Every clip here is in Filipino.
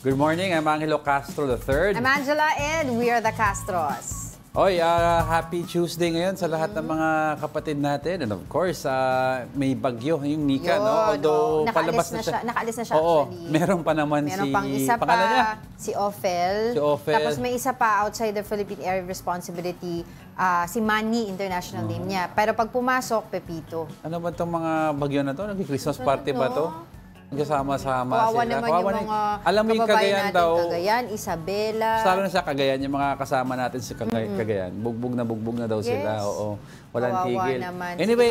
Good morning, I'm Angelo Castro III. I'm Angela and we are the Castros. Oy, happy Tuesday ngayon sa lahat ng mga kapatid natin. And of course, may bagyo, yung Nika, no? Although palabas na siya. Nakaalis na siya Oo, actually. meron pa naman meron si... pang isa pangalan niya? Si Ophel. Si Ophel. Tapos may isa pa outside the Philippine Area of Responsibility, si Manny, international name niya. Pero pag pumasok, Pepito. Ano ba itong mga bagyo na to? Nag-Christmas party ba to? Nagkasama-sama Kawawa sila. naman yung mga alam mo yung Cagayan daw. Cagayan, Isabela. Lalo na sa Cagayan, yung mga kasama natin sa Cagayan. Bugbog na daw sila. Oo. Walang tigil. Naman. Anyway,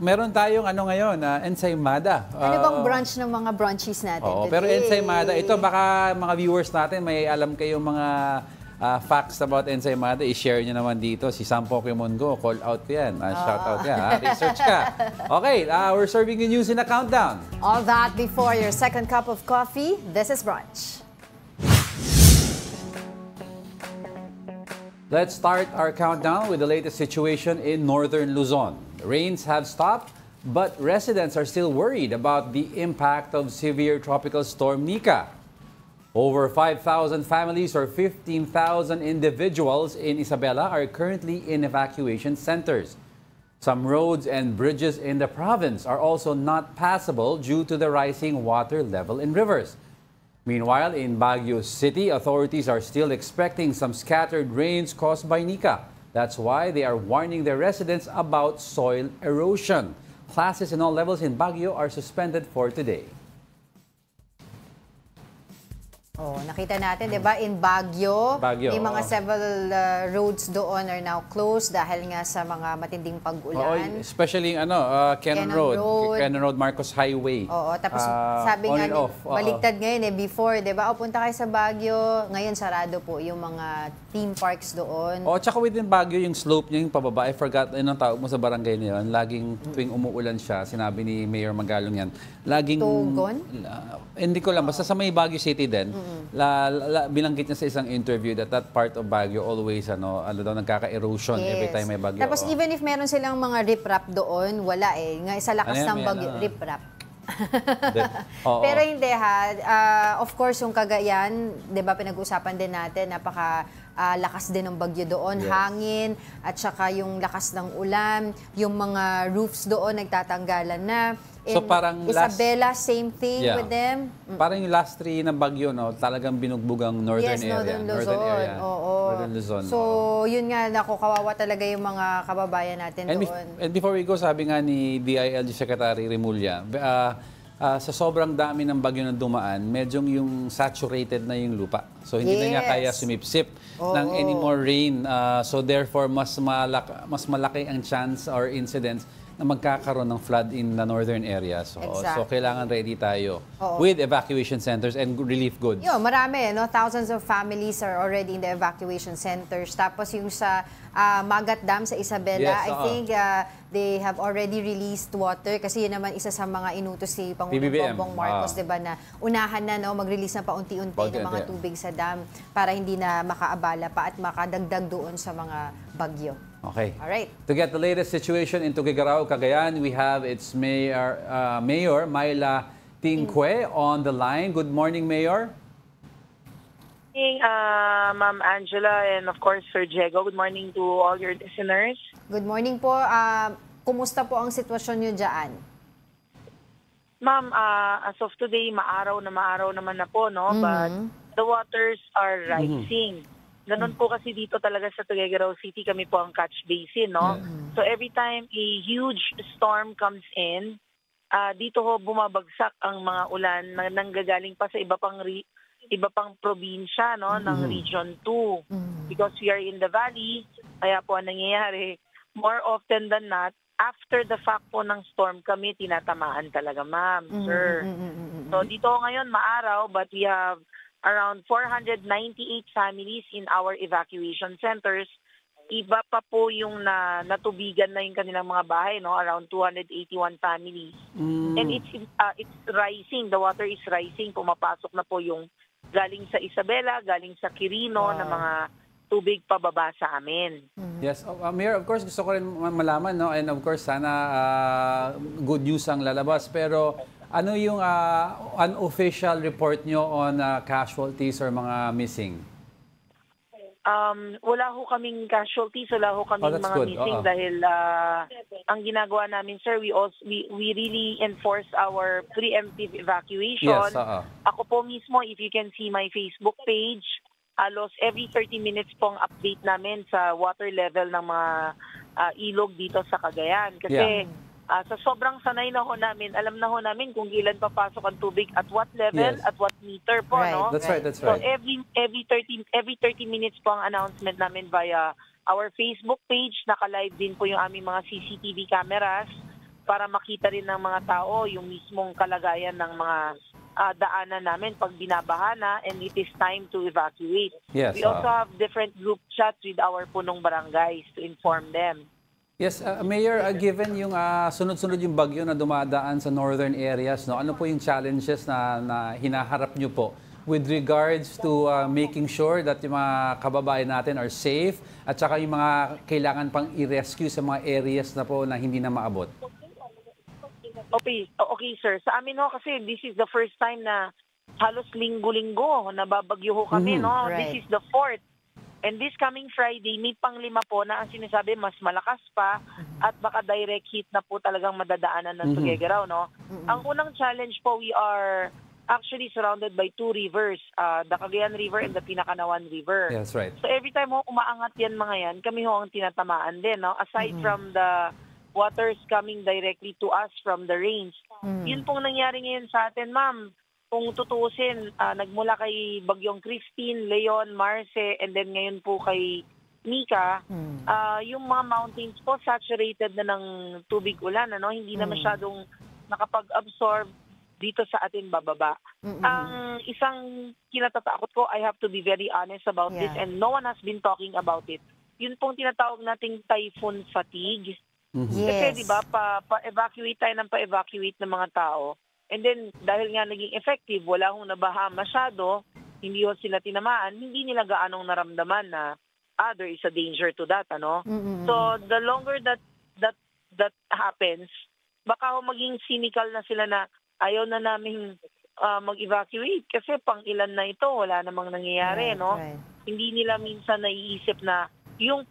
meron tayong ano ngayon, ensaymada. Ano bang brunch ng mga brunchies natin today? Pero ensaymada, ito baka mga viewers natin may alam kayong mga facts about ensaymada, i-share nyo naman dito. Si Sam Pokemon Go, call out yan. Shout out yan. Research ka. Okay, we're serving you news in a countdown. All that before your second cup of coffee. This is brunch. Let's start our countdown with the latest situation in northern Luzon. The rains have stopped, but residents are still worried about the impact of severe tropical storm Nika. Over 5,000 families or 15,000 individuals in Isabela are currently in evacuation centers. Some roads and bridges in the province are also not passable due to the rising water level in rivers. Meanwhile, in Baguio City, authorities are still expecting some scattered rains caused by Nika. That's why they are warning their residents about soil erosion. Classes in all levels in Baguio are suspended for today. Oh, nakita natin, 'di ba, in Baguio, may mga several roads doon are now closed dahil nga sa mga matinding pag-ulan. Especially Cannon Road, Marcos Highway. Oo, tapos sabi nga baligtad ngayon before, 'di ba? Punta kayo sa Baguio, ngayon sarado po yung mga theme parks doon. Tsaka within Baguio yung slope niya yung pababa. I forgot anong tawag mo sa barangay na yun. Laging tuwing umuulan siya, sinabi ni Mayor Magalong yan. Laging Tugon? Hindi ko lang basta sa may Baguio City din. Binanggit niya sa isang interview that part of Baguio always daw nagkaka-erosion every time may bagyo. Tapos even if meron silang mga riprap doon, wala Nga sa lakas ng bagyo, riprap. Pero hindi of course yung Cagayan, 'di ba, pinag-usapan din natin, lakas din ng bagyo doon, hangin, at saka yung lakas ng ulan, yung mga roofs doon nagtatanggalan na. So parang Isabela, same thing with them. Parang yung last 3 ng bagyo, talagang binugbog ang northern area. Northern Luzon. Northern Luzon. So, yun nga, kawawa talaga yung mga kababayan natin doon. And before we go, sabi nga ni DILG Secretary Remulla, sa sobrang dami ng bagyo na dumaan, medyo yung saturated na yung lupa. So, hindi na niya kaya sumipsip ng any more rain. So, therefore, mas malaki ang chance or incidence na magkakaroon ng flood in the northern area. So kailangan ready tayo with evacuation centers and relief goods. Marami, thousands of families are already in the evacuation centers. Tapos yung sa Magat Dam sa Isabela, I think they have already released water kasi yun naman isa sa mga inutos si Pangulong Bongbong Marcos, 'di ba, na unahan na mag-release na paunti-unti ng mga tubig sa dam para hindi na makaabala pa at makadagdag doon sa mga bagyo. Okay. All right. To get the latest situation in Tuguegarao, Cagayan, we have its Mayor Myla Tingque on the line. Good morning, Mayor. Good morning, Ma'am Angela, and of course, Sir Diego. Good morning to all your listeners. Good morning po. Kumusta po ang sitwasyon niyo dyan? Ma'am, as of today, maaraw naman na po, no? But the waters are rising. Ganun po kasi dito talaga sa Tuguegarao City, kami po ang catch basin, no? So every time a huge storm comes in, dito ho bumabagsak ang mga ulan na nanggagaling pa sa iba pang probinsya, no, ng Region 2. Because we are in the valley, kaya po ang nangyayari, more often than not, after the fact po ng storm, kami tinatamaan talaga, ma'am, sir. So dito ngayon maaraw, but we have around 498 families in our evacuation centers. Iba pa po yung natubigan na yung kanilang mga bahay, no? Around 281 families. And it's rising. The water is rising. Pumapasok na po yung galing sa Isabela, galing sa Quirino na mga tubig pababa sa amin. Yes, Mayor, of course gusto ko rin malaman, no? And of course sana good news ang lalabas, pero Ano yung unofficial report nyo on casualties or mga missing? Wala ho kaming casualties, wala ho kaming that's mga good. missing dahil ang ginagawa namin, sir, we really enforce our preemptive evacuation. Yes, Ako po mismo, if you can see my Facebook page, halos every 30 minutes pong update namin sa water level ng mga ilog dito sa Cagayan. Kasi sa sobrang sanay na ho namin, alam na ho namin kung ilan papasok ang tubig at what level, at what meter po, no? That's right, that's So right. every 30 minutes po ang announcement namin via our Facebook page. Naka-live din po yung aming mga CCTV cameras para makita rin ng mga tao yung mismong kalagayan ng mga daanan namin pag binabaha na and it is time to evacuate. Yes, We also have different group chats with our punong barangays to inform them. Yes, Mayor, given yung sunod-sunod yung bagyo na dumadaan sa northern areas, no, ano po yung challenges na hinaharap nyo po with regards to making sure that yung mga kababayan natin are safe at saka yung mga kailangan pang i-rescue sa mga areas na po na hindi na maabot? Okay, sir. Sa amin ho kasi this is the first time na halos linggo-linggo nababagyo ho kami, no? Right. This is the fourth. And this coming Friday, may panglima po na ang sinasabi mas malakas pa at baka direct hit na po talagang madadaanan ng Tuguegarao, no? Ang unang challenge po, we are actually surrounded by two rivers, the Cagayan River and the Pinakanawan River. Yes, right. So every time ho umaangat yan mga yan, kami ho ang tinatamaan din, no? Aside from the waters coming directly to us from the rains. Yun pong nangyari ngayon sa atin, ma'am. Kung tutuusin, nagmula kay Bagyong Christine, Leon, Marce, and then ngayon po kay Nika, yung mga mountains po saturated na ng tubig ulan, ano? Hindi na masyadong nakapag-absorb dito sa atin bababa. Ang isang kinatatakot ko, I have to be very honest about this, and no one has been talking about it. Yun pong tinatawag nating typhoon fatigue. Kasi di ba, pa-evacuate tayo ng pa-evacuate ng mga tao. And then, dahil nga naging effective, wala hong nabaha masyado, hindi ho sila tinamaan, hindi nila gaanong naramdaman na, there is a danger to that, ano? So, the longer that happens, baka ho maging cynical na sila na ayaw na naming mag-evacuate kasi pang ilan na ito, wala namang nangyayari, no? Hindi nila minsan naiisip na yung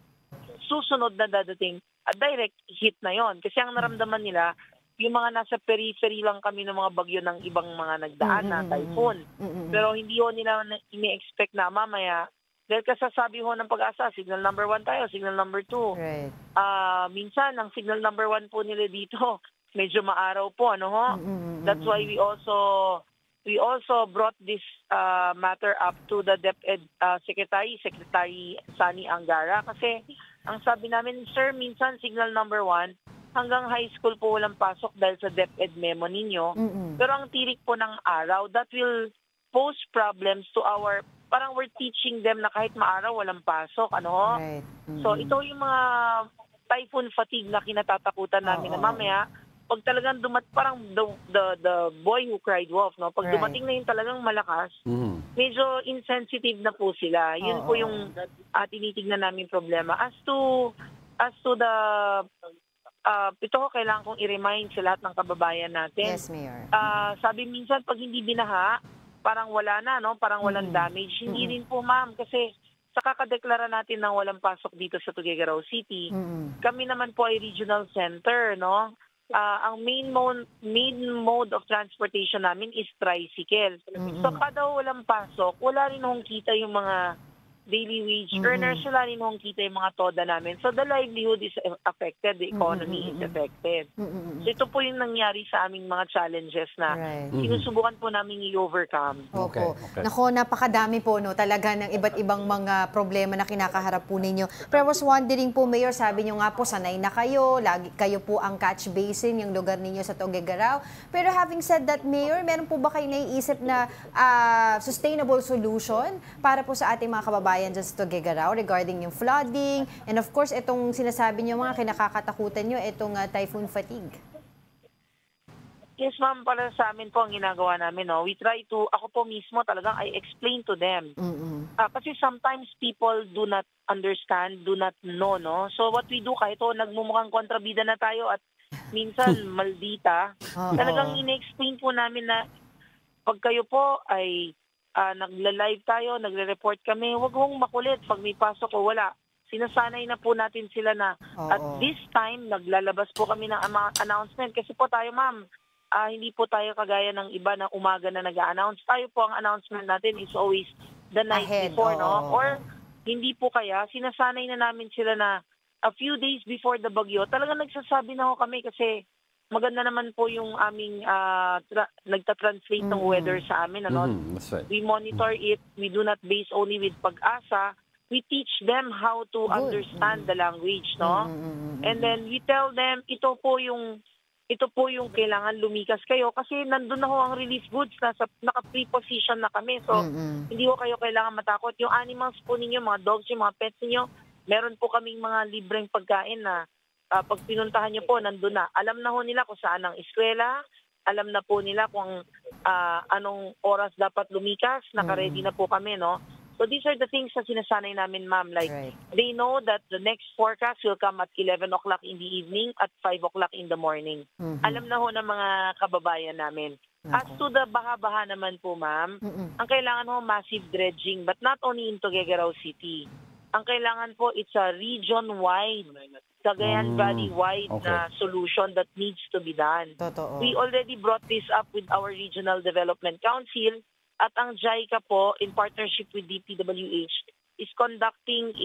susunod na dadating, direct hit na yon. Kasi ang naramdaman nila, yung mga nasa periphery lang kami ng mga bagyo ng ibang mga nagdaan na typhoon. Pero hindi ho nila ini-expect na mamaya, dahil kasasabi ho ng Pag-asa, signal number 1 tayo, signal number 2. Right. Minsan, ang signal number 1 po nila dito, medyo maaraw po, ano ho? That's why we also brought this matter up to the DepEd Secretary Sani Angara, kasi ang sabi namin, sir, minsan signal number 1, hanggang high school po walang pasok dahil sa DepEd memo ninyo. Pero ang tirik po ng araw, that will pose problems to our, parang we're teaching them na kahit maaraw walang pasok, ano? Right. So ito yung mga typhoon fatigue na kinatatakutan namin na mamaya, pag talagang parang the boy who cried wolf, no? Pag dumating na yung talagang malakas, medyo insensitive na po sila. Yun po yung tinitignan namin problema. As to the ito ko kailangan kong i-remind sa lahat ng kababayan natin. Yes, Mayor. Sabi minsan pag hindi binaha, parang wala na, no? Parang walang damage. Hindi rin po, ma'am, kasi sa kakadeklara natin ng walang pasok dito sa Tuguegarao City, kami naman po ay regional center, no? Ang main mode of transportation namin is tricycle. So kada walang pasok, wala rin hong kita yung mga daily wage earners, wala rin hong kita yung mga toda namin. So the livelihood is affected, the economy is affected. So ito po yung nangyari sa aming mga challenges na sinusubukan po namin i-overcome. Opo. Nako, napakadami po, no, talaga ng iba't ibang mga problema na kinakaharap po ninyo. Pero I was wondering po, Mayor, sabi nyo nga po, sanay na kayo, lagi kayo po ang catch basin, yung lugar ninyo sa Tuguegarao. Pero having said that, Mayor, meron po ba kayo naiisip na sustainable solution para po sa ating mga kababayan dyan sa Tuguegarao regarding yung flooding and of course, itong sinasabi nyo mga kinakakatakutan nyo, itong typhoon fatigue? Yes, ma'am, para sa amin po ang ginagawa namin, no? We try to, ako po mismo talagang I explain to them. Kasi sometimes people do not understand, do not know, no? So what we do, kahit nagmumukhang kontrabida na tayo at minsan maldita. Talagang ine-explain po namin na pag kayo po ay nagla-live tayo, nagre-report kami, huwag hong makulit. Pag may pasok o wala, sinasanay na po natin sila na at this time, naglalabas po kami ng announcement. Kasi po tayo, ma'am, hindi po tayo kagaya ng iba na umaga na nag-a-announce. Tayo po, ang announcement natin is always the night before, no? Or hindi po kaya, sinasanay na namin sila na a few days before the bagyo, talagang nagsasabi na ho kami kasi maganda naman po yung aming nagta-translate ng weather sa amin. Ano? That's right. We monitor it. We do not base only with Pag-asa. We teach them how to understand the language, no? And then we tell them, ito po yung kailangan lumikas kayo kasi nandun na ho ang relief goods, naka-pre-position na kami. So, hindi ho kayo kailangan matakot. Yung animals po ninyo, mga dogs, yung mga pets ninyo, meron po kaming mga libreng pagkain na pag pinuntahan niyo po, nandun na. Alam na ho nila kung saan ang eskwela, alam na po nila kung anong oras dapat lumikas, naka-ready na po kami, no? So these are the things na sinasanay namin, ma'am. Like, they know that the next forecast will come at 11 o'clock in the evening at 5 o'clock in the morning. Alam na ho ng mga kababayan namin. As to the baha-baha naman po, ma'am, ang kailangan ho massive dredging, but not only in Tuguegarao City. Ang kailangan po, it's a region-wide, Cagayan Valley-wide na solution that needs to be done. We already brought this up with our Regional Development Council at ang JICA po, in partnership with DPWH, is conducting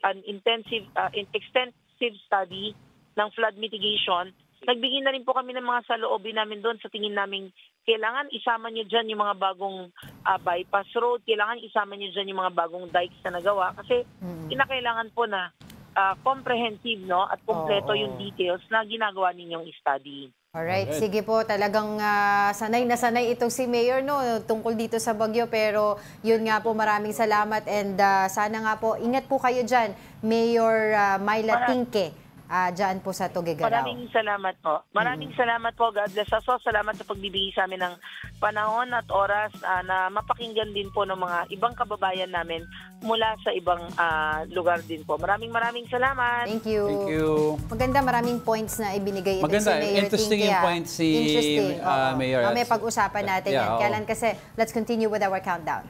an extensive study ng flood mitigation. Nagbigay na rin po kami ng mga saloobin namin doon sa tingin namin kailangan isama nyo dyan yung mga bagong bypass road, kailangan isama nyo dyan yung mga bagong dikes na nagawa kasi kinakailangan po na comprehensive, no, at kompleto yung details na ginagawa ninyong study. Alright, sige po, talagang sanay na sanay itong si Mayor, no, tungkol dito sa bagyo, pero yun nga po, maraming salamat and sana nga po, ingat po kayo dyan, Mayor Myla Tingke. Diyan po sa Tuguegarao. Maraming salamat po. Maraming salamat po. God bless us all. Salamat sa pagbibigay sa amin ng panahon at oras na mapakinggan din po ng mga ibang kababayan namin mula sa ibang lugar din po. Maraming salamat. Thank you. Thank you. Maganda, maraming points na ibinigay ito Maganda. si Mayor Interesting Tingke. Yung points si Mayor. May pag-usapan natin yan. Kailan kasi, let's continue with our countdown.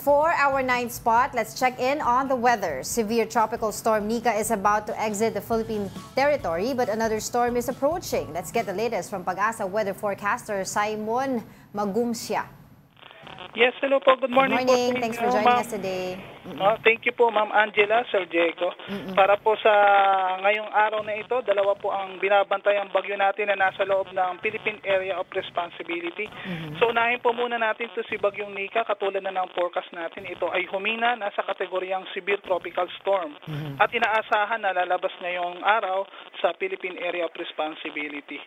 For our 9th spot, let's check in on the weather. Severe tropical storm Nika is about to exit the Philippine territory, but another storm is approaching. Let's get the latest from Pag-asa weather forecaster Simon Magumsia. Yes, hello po. Good morning. Good morning. Thanks for joining us today. Thank you po, Ma'am Angela, Sir Diego. Para po sa ngayong araw na ito, dalawa po ang binabantayang bagyo natin na nasa loob ng Philippine Area of Responsibility. So unahin po muna natin ito si Bagyong Nika. Katulad na ng forecast natin, ito ay humina, nasa kategoryang Severe Tropical Storm. At inaasahan na lalabas ngayong araw sa Philippine Area of Responsibility.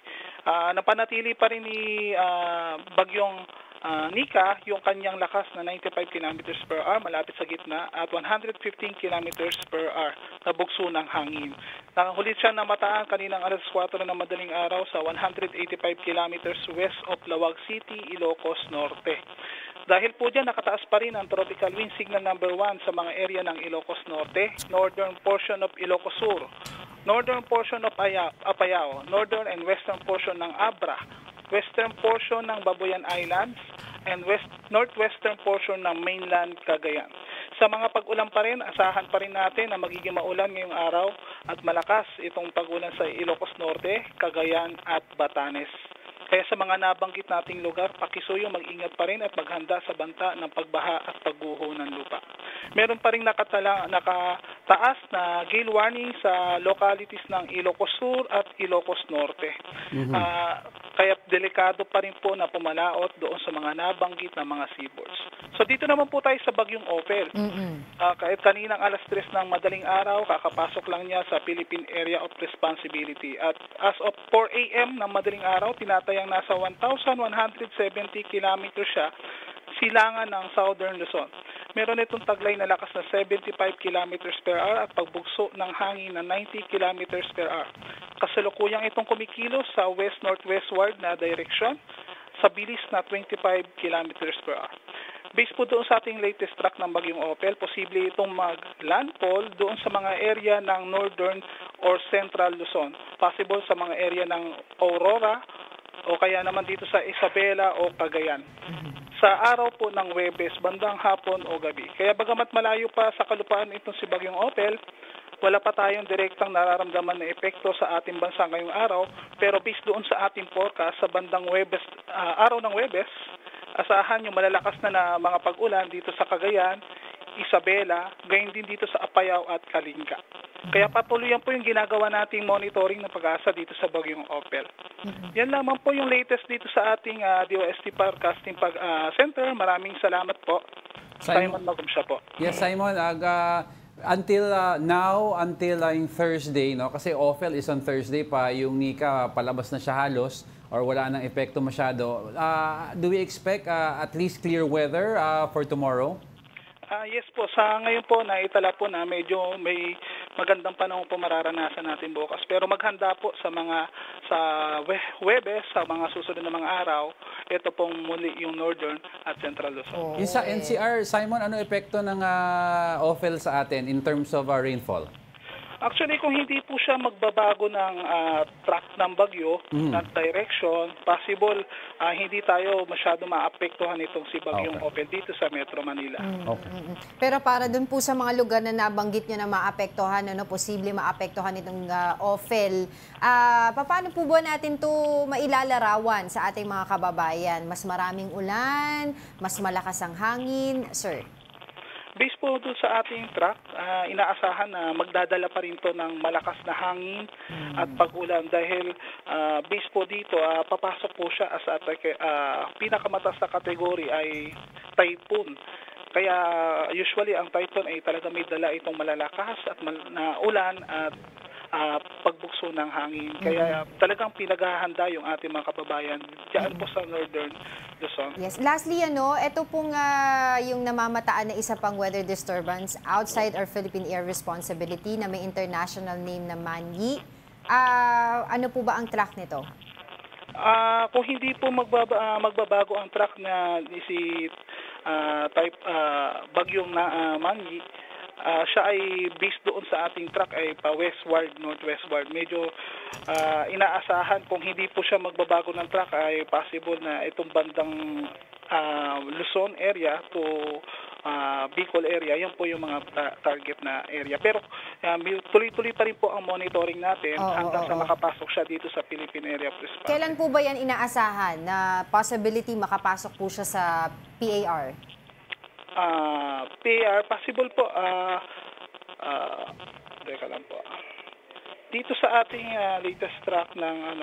Napanatili pa rin ni Bagyong Nika, yung kanyang lakas na 95 km per hour malapit sa gitna at 115 km per hour na bugso ng hangin. Nakahulit siya na mataan kaninang alas 4 ng madaling araw sa 185 km west of Lawag City, Ilocos Norte. Dahil po dyan, nakataas pa rin ang tropical wind signal number 1 sa mga area ng Ilocos Norte, northern portion of Ilocos Sur, northern portion of Apayao, northern and western portion ng Abra, western portion ng Babuyan Islands, and northwestern portion ng mainland Cagayan. Sa mga pag-ulan pa rin, asahan pa rin natin na magiging maulan ngayong araw at malakas itong pag-ulan sa Ilocos Norte, Cagayan at Batanes. Kaya sa mga nabanggit nating lugar, pakisuyo mag-ingat pa rin at maghanda sa banta ng pagbaha at pagguho ng lupa. Meron pa rin nakataas na gale warning sa localities ng Ilocos Sur at Ilocos Norte. Kaya delikado pa rin po na pumalaot doon sa mga nabanggit na mga seaboards. So dito naman po tayo sa Bagyong Opel. Kahit kaninang alas 3 ng madaling araw, kakapasok lang niya sa Philippine Area of Responsibility. At as of 4 a.m. ng madaling araw, tinatayang nasa 1,170 km siya silangan ng Southern Luzon. Meron itong taglay na lakas na 75 km per hour at pagbugso ng hangin na 90 km per hour. Kasalukuyang itong kumikilos sa west-northwestward na direksyon sa bilis na 25 km per hour. Based po doon sa ating latest track ng Bagyong Opel, posible itong mag-landfall doon sa mga area ng Northern or Central Luzon. Possible sa mga area ng Aurora o kaya naman dito sa Isabela o Cagayan. Sa araw po ng Huwebes, bandang hapon o gabi. Kaya bagamat malayo pa sa kalupaan itong si Bagyong Opel, wala pa tayong direktang nararamdaman na epekto sa ating bansa ngayong araw, pero based doon sa ating forecast sa bandang Huwebes, araw ng Huwebes, asahan yung malalakas na mga pag-ulan dito sa Cagayan, Isabela, gayon din dito sa Apayao at Kalinga. Kaya patuloy yan po yung ginagawa nating monitoring ng pag-asa dito sa Bagyong Opel. Yan lamang po yung latest dito sa ating DOST Forecasting Center. Maraming salamat po. Simon Magumsya po. Yes, Simon. Until now, until yung Thursday, no? Kasi Opel is on Thursday pa, yung Nika palabas na siya halos or wala nang epekto masyado. Do we expect at least clear weather for tomorrow? Yes po, sa ngayon po naitala po na medyo may magandang panahon po mararanasan natin bukas. Pero maghanda po sa Huwebes, sa mga susunod na mga araw, ito pong muli yung Northern at Central Luzon. Yung sa NCR, Simon, ano epekto ng Opel sa atin in terms of rainfall? Actually, kung hindi po siya magbabago ng track ng bagyo, ng direction, possible hindi tayo masyado maapektuhan itong si Bagyong Opel dito sa Metro Manila. Pero para dun po sa mga lugar na nabanggit nyo na maapektuhan, posible maapektuhan itong Opel, paano po ba natin to mailalarawan sa ating mga kababayan? Mas maraming ulan, mas malakas ang hangin, sir? Based po doon sa ating track, inaasahan na magdadala pa rin to ng malakas na hangin at pag-ulan dahil based po dito, papasok po siya as pinakamataas na kategory ay typhoon. Kaya usually ang typhoon ay talaga may dala itong malalakas at na ulan at pagbukso ng hangin. Kaya talagang pinaghahanda yung ating mga kababayan diyan po sa Northern Luzon. Yes. Lastly, ito pong yung namamataan na isa pang weather disturbance outside our Philippine air responsibility na may international name na Manyi. Ano po ba ang track nito? Kung hindi po magbabago ang track na si Bagyong Manyi, siya ay based doon sa ating track ay pa-westward, northwestward. Medyo inaasahan kung hindi po siya magbabago ng track ay possible na itong bandang Luzon area to Bicol area, yan po yung mga target na area. Pero tuloy-tuloy pa rin po ang monitoring natin hanggang sa makapasok siya dito sa Philippine Area of Responsibility. Kailan po ba yan inaasahan na possibility makapasok po siya sa PAR? PAR, possible po, teka lang po. Dito sa ating latest track ng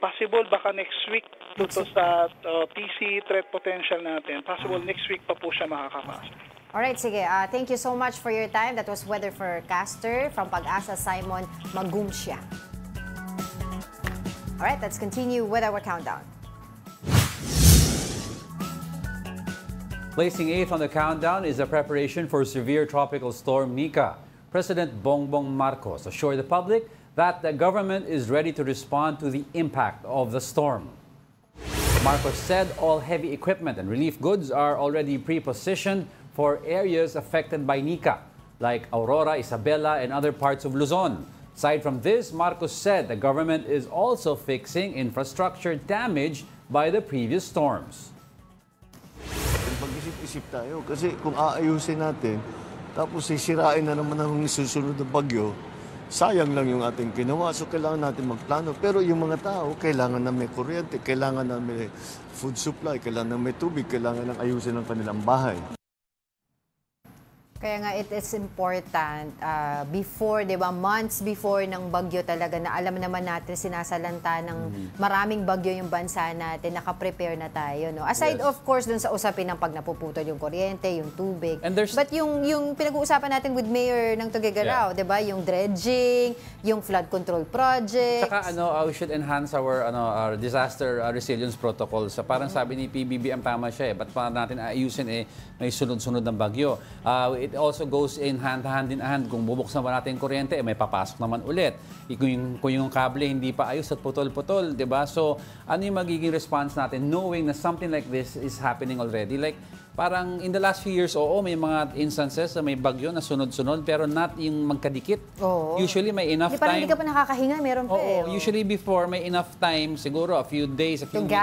possible baka next week dito sa TC threat potential natin. Possible next week pa po siya makakapasok. Alright, sige. Thank you so much for your time. That was weather forecaster from Pag-asa, Simon Magumsya. Alright, let's continue with our countdown. Placing 8th on the countdown is a preparation for severe tropical storm Nika. President Bongbong Marcos assured the public that the government is ready to respond to the impact of the storm. Marcos said all heavy equipment and relief goods are already pre-positioned for areas affected by Nika, like Aurora, Isabela, and other parts of Luzon. Aside from this, Marcos said the government is also fixing infrastructure damaged by the previous storms. Mag-isip-isip tayo kasi kung aayusin natin, tapos sisirain na naman ang susunod na bagyo, sayang lang yung ating ginawa. So kailangan natin magplano. Pero yung mga tao, kailangan na may kuryente, kailangan na may food supply, kailangan na may tubig, kailangan na ayusin ang kanilang bahay. Kaya nga it is important before, 'di ba, months before ng bagyo talaga na alam naman natin sinasalanta ng maraming bagyo yung bansa natin, naka-prepare na tayo, no. Aside of course dun sa usapin ng pag napuputol yung kuryente, yung tubig. But yung pinag-uusapan natin with Mayor ng Tuguegarao, 'di ba, yung dredging, yung flood control project. Saka we should enhance our disaster resilience protocols. Parang sabi ni PBBM, tama siya ba't pa natin ayusin may sunod-sunod ng bagyo. It also goes in hand in hand. Kung bubuksan ba natin yung kuryente, may papasok naman ulit. Kung yung kable hindi pa ayos at putol-putol, di ba? So, ano yung magiging response natin knowing na something like this is happening already? Like, parang in the last few years, oo, may mga instances na may bagyo na sunod-sunod, pero not yung magkadikit. Oo. Usually may enough Parang time. hindi ka pa nakakahinga, meron pa eh. Usually before may enough time, siguro a few days, a few To weeks,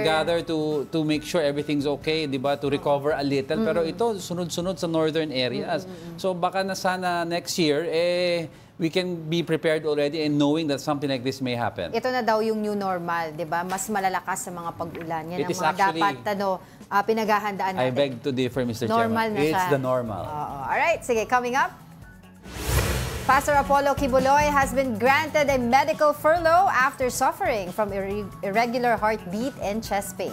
gather. to make sure everything's okay, 'di ba? To recover a little. Pero ito sunod-sunod sa northern areas. So baka na sana next year we can be prepared already and knowing that something like this may happen. Ito na daw yung new normal, 'di ba? Mas malalakas sa mga pag-ulan. Yan It ang is mga actually- dapat pinaghahandaan natin. I beg to differ, Mr. Normal Chairman. na siya. It's the normal. Alright, sige, coming up. Pastor Apollo Kibuloy has been granted a medical furlough after suffering from irregular heartbeat and chest pain.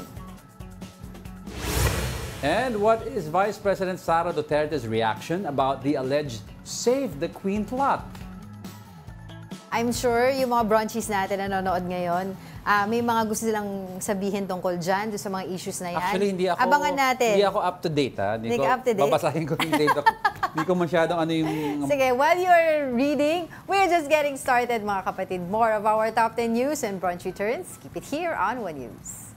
And what is Vice President Sara Duterte's reaction about the alleged Save the Queen plot? I'm sure yung mga brunchies natin na nanonood ngayon, may mga gusto silang sabihin tungkol dyan, doon sa mga issues na yan. Actually, Abangan natin. Hindi ako up to date, ha? Hindi ka up to date? Babasahin ko yung data. Hindi ko masyadong yung... Sige, while you're reading, we're just getting started, mga kapatid. More of our top 10 news and brunch returns. Keep it here on One News.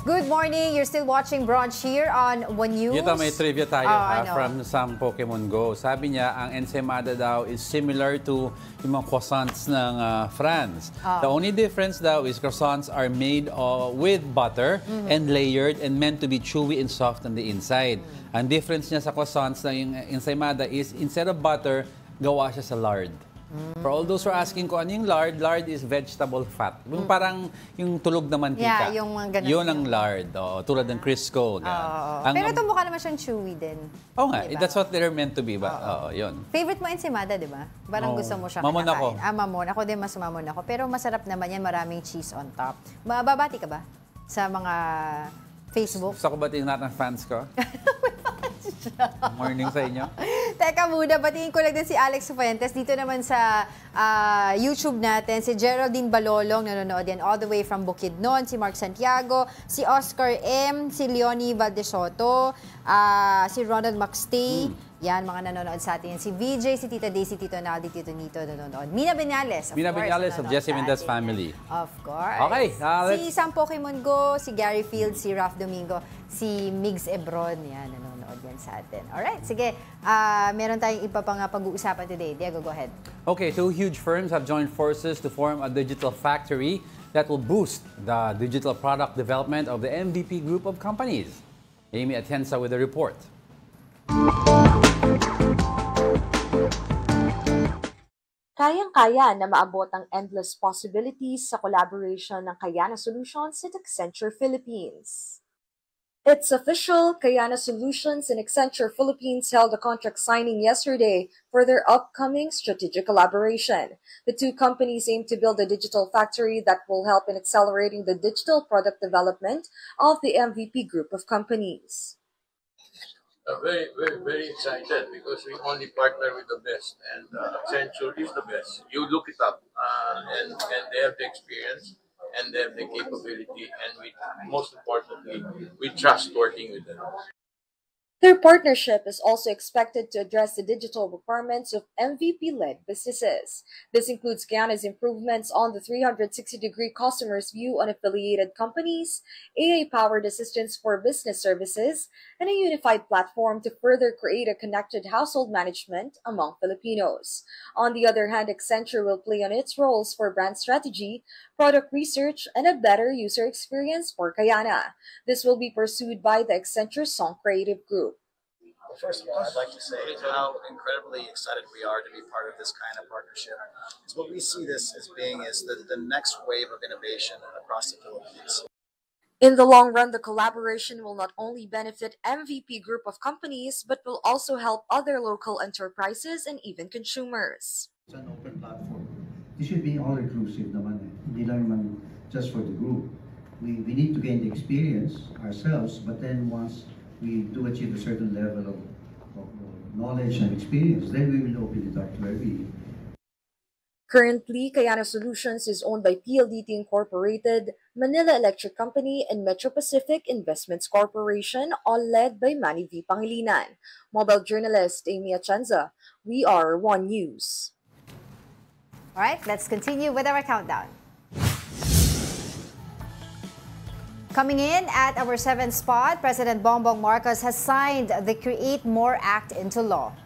Good morning. You're still watching Brunch here on One News. Ito, may trivia tayo from some Pokemon Go. Sabi niya, ang ensaymada daw is similar to yung mga croissants ng France. The only difference daw is croissants are made with butter and layered and meant to be chewy and soft on the inside. Ang difference niya sa croissants na yung ensaymada is instead of butter, gawa siya sa lard. For all those who are asking ko, ano yung lard? Lard is vegetable fat. Yung parang yung tulog na mantika. Yeah, yung mga ganun. Yun ang lard. Tulad ng Crisco. Pero ito mukha naman siyang chewy din. Oo nga, that's what they're meant to be. Yun. Favorite mo ensaymada, di ba? Parang gusto mo siya Mamon kinakain. ako. Mamon. Ako din mas mamon ako. Pero masarap naman yan, maraming cheese on top. Babati ka ba sa mga Facebook? Gusto ko batiin lahat ng fans ko. Morning sa inyo. Teka muna, batiin ko lang din si Alex Fuentes. Dito naman sa YouTube natin, si Geraldine Balolong, nanonood yan all the way from Bukidnon, si Mark Santiago, si Oscar M, si Leonie Valdesoto, si Ronald Maxtay, yan, mga nanonood sa atin. Si VJ, si Tita Daisy, Tito Naldi, Tito Nito, nanonood. Mina Beñales, of Mina course. Beñales of Jesse Mendez family. Of course. Okay, si Sam Pokemon Go, si Gary Field, si Ralph Domingo, si Migs Ebron, yan, nanonood yan sa atin. Alright, sige. Meron tayong iba pang pag-uusapan today. Diego, go ahead. Okay, two huge firms have joined forces to form a digital factory that will boost the digital product development of the MVP group of companies. Amy Atienza with the report. Kayang-kaya na maabot ang endless possibilities sa collaboration ng Kayana Solutions at Accenture Philippines. It's official, Kayana Solutions and Accenture Philippines held a contract signing yesterday for their upcoming strategic collaboration. The two companies aim to build a digital factory that will help in accelerating the digital product development of the MVP group of companies. Very, very, very excited because we only partner with the best, and Accenture is the best. You look it up, and they have the experience, and they have the capability, and most importantly, we trust working with them. Their partnership is also expected to address the digital requirements of MVP-led businesses. This includes Kayana's improvements on the 360-degree customer's view on affiliated companies, AI-powered assistance for business services, and a unified platform to further create a connected household management among Filipinos. On the other hand, Accenture will play on its roles for brand strategy, product research, and a better user experience for Kayana. This will be pursued by the Accenture Song Creative Group. First of all, I'd like to say how incredibly excited we are to be part of this kind of partnership. It's what we see this as being is the next wave of innovation across the Philippines. In the long run, the collaboration will not only benefit MVP group of companies, but will also help other local enterprises and even consumers. It's an open platform. This should be all-inclusive naman eh. Hindi lang naman just for the group. We need to gain the experience ourselves, but then once we do achieve a certain level of knowledge and experience, then we will open it up to everyone. Currently, Kayana Solutions is owned by PLDT Incorporated, Manila Electric Company, and Metro Pacific Investments Corporation, all led by Manny V. Pangilinan. Mobile journalist Amy Atienza, we are One News. All right, let's continue with our countdown. Coming in at our 7th spot, President Bongbong Marcos has signed the Create More Act into law.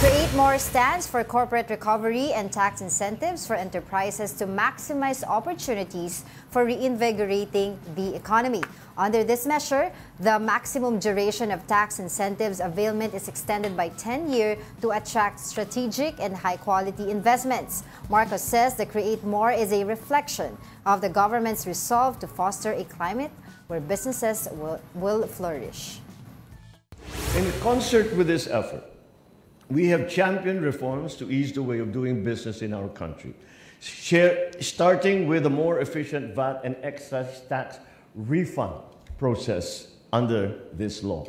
Create More stands for corporate recovery and tax incentives for enterprises to maximize opportunities for reinvigorating the economy. Under this measure, the maximum duration of tax incentives availment is extended by 10 years to attract strategic and high-quality investments. Marcos says the Create More is a reflection of the government's resolve to foster a climate where businesses will flourish. In concert with this effort, we have championed reforms to ease the way of doing business in our country, starting with a more efficient VAT and excise tax refund process under this law.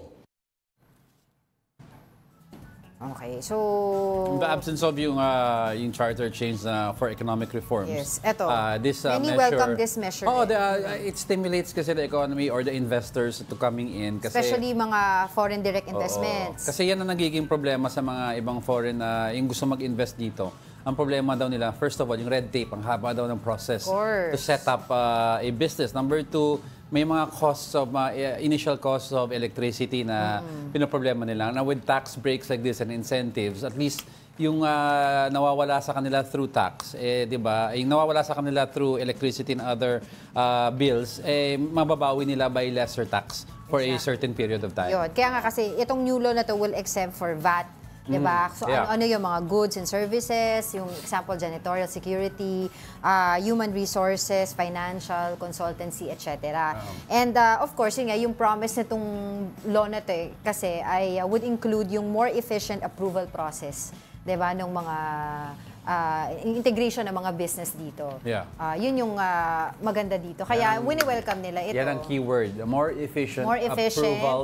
Okay, so... In the absence of yung charter change for economic reforms. Yes, eto. measure, Many welcome this measure. Oh, it stimulates kasi the economy or the investors to coming in. Kasi, especially mga foreign direct investments. Kasi yan ang nagiging problema sa mga ibang foreign na yung gusto mag-invest dito. Ang problema daw nila, first of all, yung red tape, ang haba daw ng process to set up a business. Number two, may mga costs of initial costs of electricity na pinoproblema nila. Now with tax breaks like this and incentives, at least yung nawawala sa kanila through tax, di ba? Yung nawawala sa kanila through electricity and other bills, mababawi nila by lesser tax for a certain period of time. Yun. Kaya nga kasi itong new law na to will exempt for VAT. Diba? So, ano yung mga goods and services, yung example, janitorial security, human resources, financial, consultancy, etc. And of course, yung promise nitong law na to kasi ay would include yung more efficient approval process, diba? Nung mga integration ng mga business dito. Yun yung maganda dito. Kaya wini-welcome nila ito. Yan ang keyword, more efficient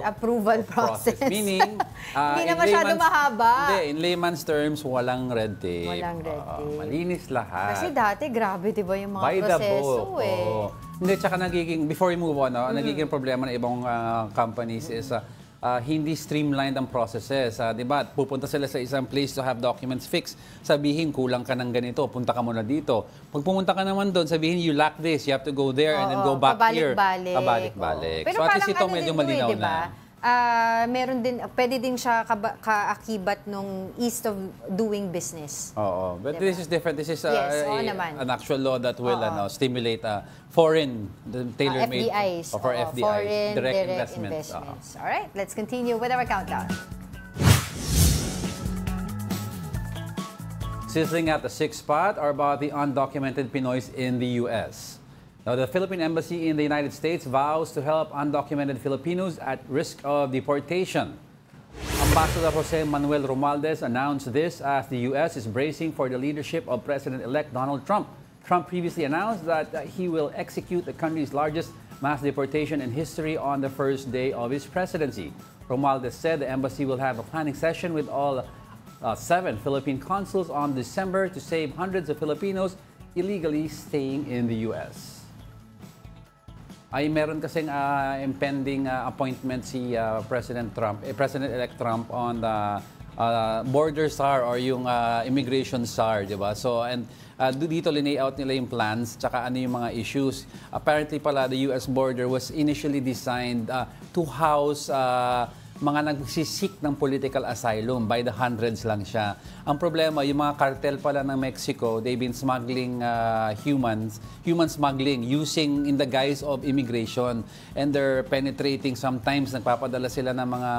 approval process. Meaning, hindi na masyado mahaba. Hindi, in layman's terms, walang red tape. Walang red tape. Malinis lahat. Kasi dati, grabe, di ba, yung mga by proseso Hindi, tsaka nagiging, before we move on, nagiging problema ng ibang companies is hindi streamlined ang processes. Diba? Pupunta sila sa isang place to have documents fixed. Sabihin, kulang ka ng ganito, punta ka muna dito. Pag pumunta ka naman doon, sabihin, you lack this, you have to go there and then go back here. Pabalik-balik. Pero so at least ito medyo malinaw diba? Meron din, pwede din siya kaakibat nung ease of doing business. But diba? This is different. This is an actual law that will stimulate foreign, tailor-made FDIs. For FDIs, foreign direct investments. All right, let's continue with our countdown. Sizzling at the 6th spot are about the undocumented Pinoys in the U.S. Now, the Philippine Embassy in the United States vows to help undocumented Filipinos at risk of deportation. Ambassador Jose Manuel Romualdez announced this as the U.S. is bracing for the leadership of President-elect Donald Trump. Trump previously announced that he will execute the country's largest mass deportation in history on the first day of his presidency. Romualdez said the embassy will have a planning session with all 7 Philippine consuls on December to save hundreds of Filipinos illegally staying in the U.S. Ay meron kasing impending appointment si President-elect Trump on the border SAR or yung immigration SAR, di ba? So, and dito linayout nila yung plans tsaka ano yung mga issues. Apparently pala, the US border was initially designed to house mga nagsisik ng political asylum. By the hundreds lang siya. Ang problema, yung mga cartel pala ng Mexico, they've been smuggling human smuggling using in the guise of immigration. And they're penetrating sometimes, nagpapadala sila ng mga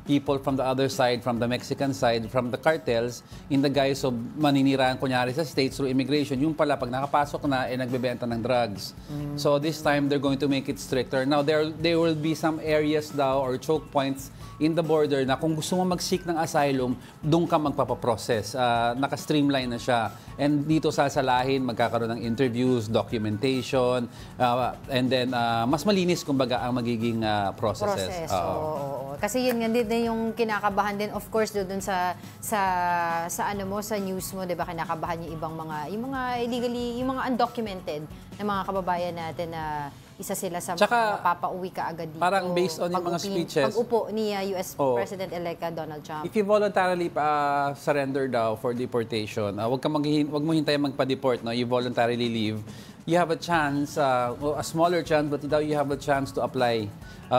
people from the other side, from the Mexican side, from the cartels, in the guise of maniniraan kunyari sa states through immigration. Yung pala, pag nakapasok na, nagbebenta ng drugs. So this time, they're going to make it stricter. Now, there will be some areas daw or choke points in the border na kung gusto mo mag-seek ng asylum, doon ka magpapaprocess. Naka-streamline na siya. And dito sasalahin, magkakaroon ng interviews, documentation, and then mas malinis kumbaga ang magiging processes. Kasi yun nga din din yung kinakabahan din, of course, doon sa ano mo, sa news mo, 'di ba, kinakabahan yung ibang mga illegally, yung mga undocumented na mga kababayan natin na isa sila sa mga papauwi ka agad dito. Parang based on yung mga speeches. Pag-upo ni US President-elect Donald Trump. If you voluntarily surrender daw for deportation, wag mo hintayin magpa-deport, no? You voluntarily leave. You have a chance, a smaller chance, but you have a chance to apply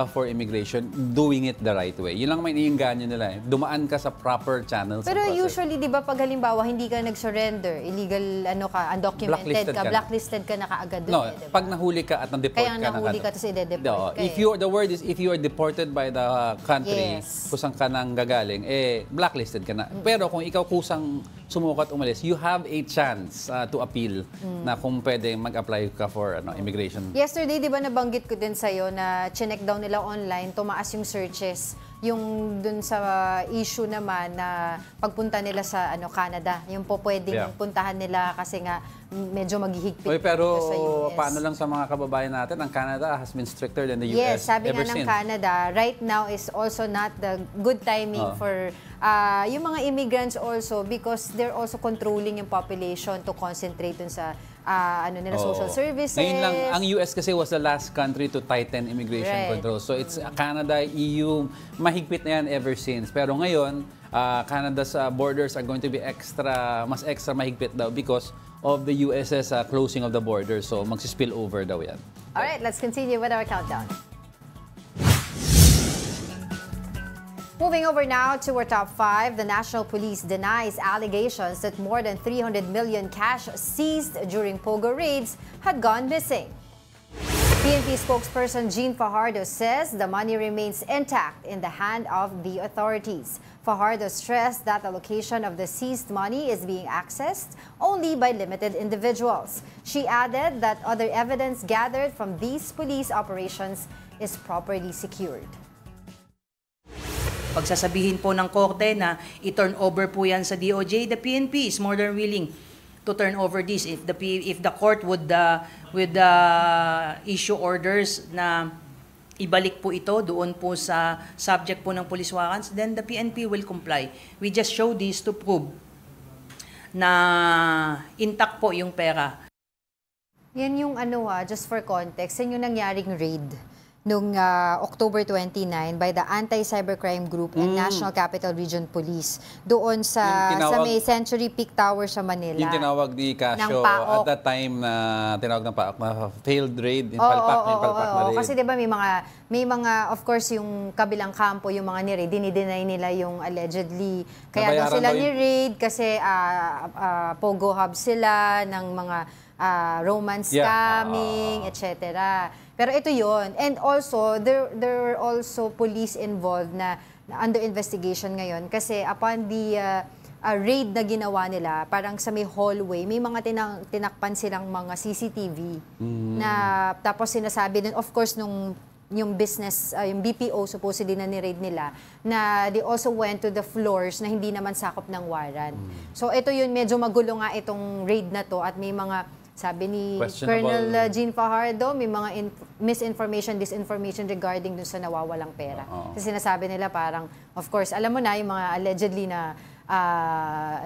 for immigration, doing it the right way. Yun lang may iniinganyo nila eh. Dumaan ka sa proper channels. Pero usually, di ba, pag halimbawa, hindi ka nag-surrender, illegal, undocumented blacklisted ka na kaagad doon. No, diba? Pag nahuli ka at na-deport kaya nahuli ka, tapos i-deport ka. The word is, if you are deported by the country, kung saan ka nang gagaling, blacklisted ka na. Pero kung ikaw kusang sumukat umalis, you have a chance to appeal na kung pwede mag-apply ka for immigration. Yesterday, di ba, nabanggit ko din sa'yo na chinek daw nila online, tumaas yung searches. Yung dun sa issue naman na pagpunta nila sa Canada, yung po pwedeng puntahan nila kasi nga medyo maghihigpit pero sa US. Paano lang sa mga kababayan natin, ang Canada has been stricter than the US Yes, sabi ever nga ng since. Canada, right now is also not the good timing for yung mga immigrants also because they're also controlling yung population to concentrate dun sa social services. Ngayon lang, ang US kasi was the last country to tighten immigration control. So it's Canada, EU, mahigpit na yan ever since. Pero ngayon, Canada's borders are going to be mas extra mahigpit daw because of the US's closing of the border. So magsispill over daw yan. Alright, let's continue with our countdown. Moving over now to our top 5, the National Police denies allegations that more than 300 million cash seized during Pogo raids had gone missing. PNP spokesperson Jean Fajardo says the money remains intact in the hand of the authorities. Fajardo stressed that the location of the seized money is being accessed only by limited individuals. She added that other evidence gathered from these police operations is properly secured. Pagsasabihin po ng korte na i-turn over po yan sa DOJ, the PNP is more than willing to turn over this. If the court would issue orders na ibalik po ito doon po sa subject po ng police warrants, then the PNP will comply. We just show this to prove na intact po yung pera. Yan yung just for context, yan yung nangyaring raid noong October 29 by the Anti-Cybercrime Group and National Capital Region Police doon sa may Century Peak Tower sa Manila. Yung tinawag ni Casio at that time na tinawag ng PAOK na failed raid, yung palpak na raid. Kasi 'di ba may mga of course yung kabilang kampo, yung mga ni-raid, dinideny nila yung allegedly kaya sila ni-raid kasi Pogo hub sila ng mga romance scamming, etc. Pero ito yon. And also, there were also police involved na under investigation ngayon kasi upon the raid na ginawa nila, parang sa may hallway, may mga tinakpan silang mga CCTV na tapos sinasabi din, of course, yung business, yung BPO supposedly na ni-raid nila, na they also went to the floors na hindi naman sakop ng warrant. So ito yun, medyo magulo nga itong raid na to at may mga sabi ni Colonel Jean Fajardo, may mga misinformation, disinformation regarding dun sa nawawalang pera. Kasi sinasabi nila parang, of course, alam mo na yung mga allegedly na,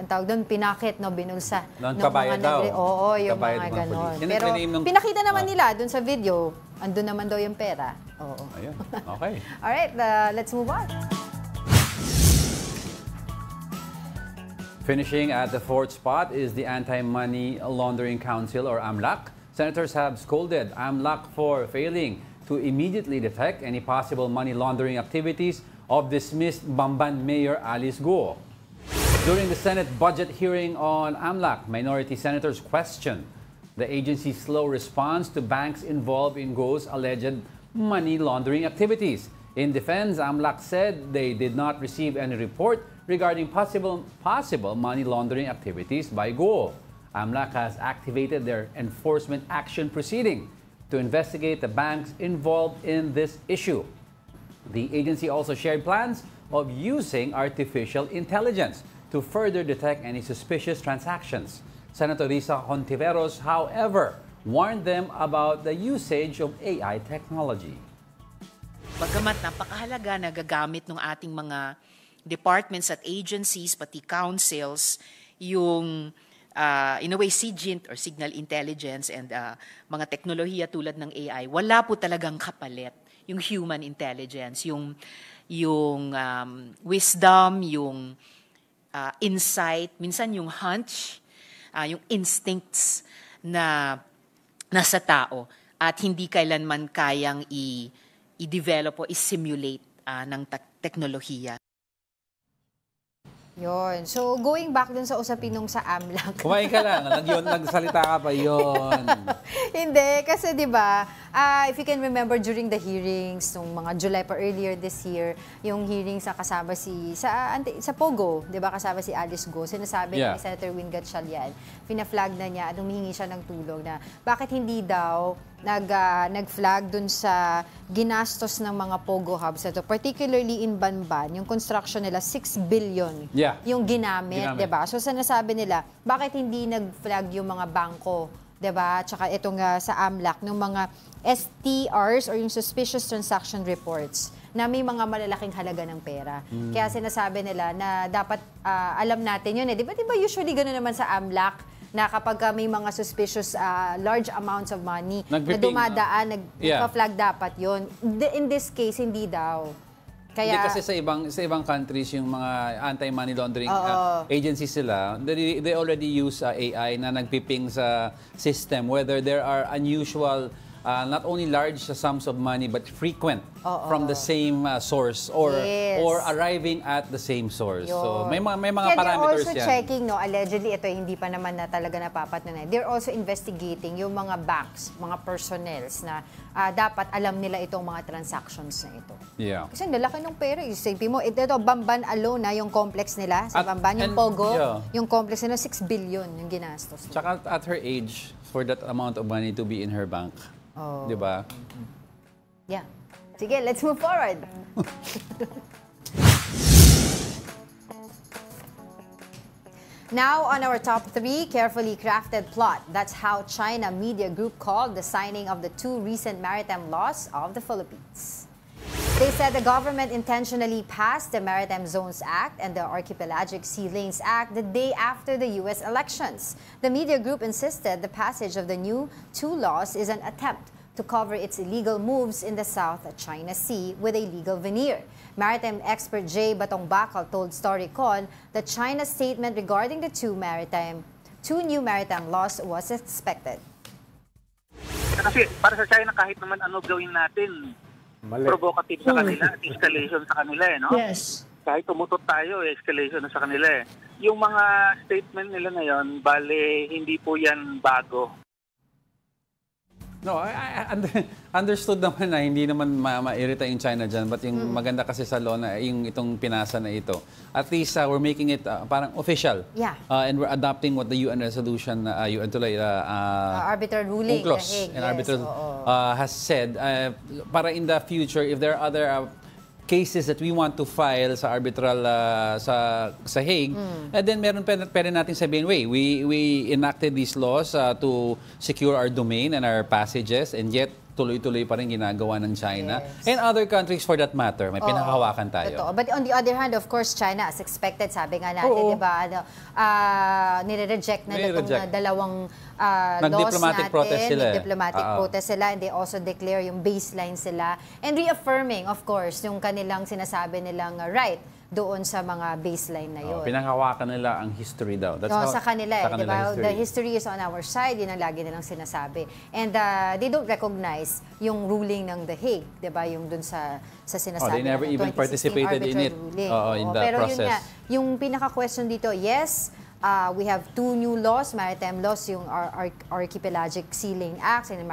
ang tawag doon, pinakit, binulsa. Kabayad daw. Oo, yung mga ganon. Pero pinakita naman nila dun sa video, andun naman daw yung pera. Oo. Ayun. Okay. Alright, let's move on. Finishing at the fourth spot is the Anti-Money Laundering Council, or AMLAC. Senators have scolded AMLAC for failing to immediately detect any possible money laundering activities of dismissed Bamban Mayor Alice Guo. During the Senate budget hearing on AMLAC, minority senators questioned the agency's slow response to banks involved in Guo's alleged money laundering activities. In defense, AMLAC said they did not receive any report regarding possible money laundering activities by Guo. AMLAC has activated their enforcement action proceeding to investigate the banks involved in this issue. The agency also shared plans of using artificial intelligence to further detect any suspicious transactions. Senator Risa Hontiveros, however, warned them about the usage of AI technology. Bagamat napakahalaga na gagamit ng ating mga departments at agencies, pati councils, yung in a way SIGINT or Signal Intelligence and mga teknolohiya tulad ng AI, wala po talagang kapalit yung human intelligence, yung wisdom, yung insight, minsan yung hunch, yung instincts na nasa tao at hindi kailanman kayang i-develop o i-simulate ng teknolohiya. Yon. So, going back dun sa usapin nung sa AMLAC. Kumain ka lang. Nagsalita ka pa yon. Hindi, kasi di ba, if you can remember during the hearings nung mga July pa earlier this year, yung hearings na kasama sa Pogo, di ba, kasama si Alice Go, sinasabi ni Senator Win Gatchalian, pina-flag na niya at humingi siya ng tulong na bakit hindi daw nag-flag dun sa ginastos ng mga Pogo hubs ito, particularly in Banban, yung construction nila 6 billion yung ginamit. Diba? So sinasabi nila, bakit hindi nag-flag yung mga bangko, diba? Tsaka itong sa AMLAC, ng mga STRs or yung Suspicious Transaction Reports na may mga malalaking halaga ng pera. Kaya sinasabi nila na dapat alam natin yun. Diba usually gano'n naman sa AMLAC, na kapag may mga suspicious large amounts of money na dumadaan, nagpa-flag dapat yon. In this case, hindi daw. Kaya, hindi kasi sa ibang countries, yung mga anti-money laundering agencies sila, they already use AI na nagpiping sa system whether there are unusual not only large sums of money but frequent from the same source or arriving at the same source. Yun. So may mga parameters yan. They're also checking, allegedly ito hindi pa naman na talaga napapatunayan. They're also investigating yung mga banks, mga personnels na dapat alam nila itong mga transactions na ito. Yeah. Kasi lalaki ng pera. Isipin mo, ito Bamban alone na yung complex nila sa Bamban, yung Pogo, yung complex nila 6 billion yung ginastos. Tsaka at her age, for that amount of money to be in her bank. Di ba? Yeah. Sige, let's move forward. Now, on our top 3, carefully crafted plot. That's how China Media Group called the signing of the 2 recent maritime laws of the Philippines. They said the government intentionally passed the Maritime Zones Act and the Archipelagic Sea Lanes Act the day after the U.S. elections. The media group insisted the passage of the new 2 laws is an attempt to cover its illegal moves in the South China Sea with a legal veneer. Maritime expert Jay Batong-Bakal told Storycon that China's statement regarding the 2 new maritime laws was expected. Kasi para sa China, kahit naman ano gawin natin, provocative sa kanila at escalation sa kanila, no? Yes. Kahit tumutot tayo, escalation na sa kanila. Yung mga statement nila ngayon, bale, hindi po yan bago. No, I understood naman na hindi naman ma-irita yung China dyan, but yung maganda kasi sa law na yung itong pinasa na ito. At least we're making it parang official. Yeah. And we're adopting what the UN resolution, arbitral ruling, UNCLOS and arbitral has said. Para in the future, if there are other cases that we want to file sa arbitral sa Hague, and then pwede natin sabihin, we enacted these laws to secure our domain and our passages, and yet tuloy-tuloy pa rin ginagawa ng China. And other countries for that matter, may pinakahawakan tayo. Totoo. But on the other hand, of course, China, as expected, sabi nga natin, di ba, nire-reject na itong dalawang laws natin. Nag-diplomatic protest sila. And they also declare yung baseline sila. And reaffirming, of course, yung kanilang sinasabi nilang right doon sa mga baseline na yun. Pinanghawakan nila ang history daw. That's sa kanila di ba? The history is on our side, yun ang lagi nilang sinasabi. And they don't recognize yung ruling ng The Hague, di ba? Yung doon sa sinasabi they never even participated in it in the pero process. Yun nga, yung pinaka-question dito, yes, we have 2 new laws, maritime laws, yung Archipelagic Sea Lane Act and the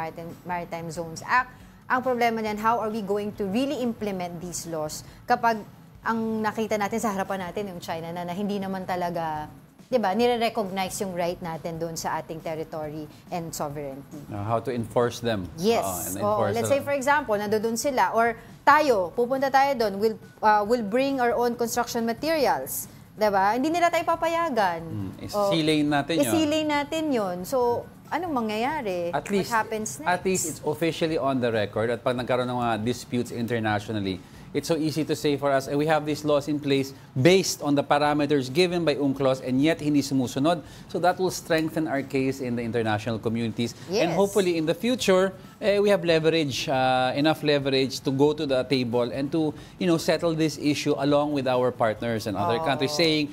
Maritime Zones Act. Ang problema niyan, how are we going to really implement these laws kapag ang nakita natin sa harapan natin yung China na hindi naman talaga, di ba, nire-recognize yung right natin doon sa ating territory and sovereignty. How to enforce them. Yes. Let's say for example, nandoon sila or tayo, pupunta tayo doon, we'll bring our own construction materials. Di ba? Hindi nila tayo papayagan. Isilay natin yun. Isilay natin yun. So, anong mangyayari? At least, What happens next? At least it's officially on the record at pag nagkaroon ng mga disputes internationally, it's so easy to say for us, we have these laws in place based on the parameters given by UNCLOS and yet hindi sumusunod. So that will strengthen our case in the international communities. Yes. And hopefully in the future, we have leverage, enough leverage to go to the table and to settle this issue along with our partners and other countries saying,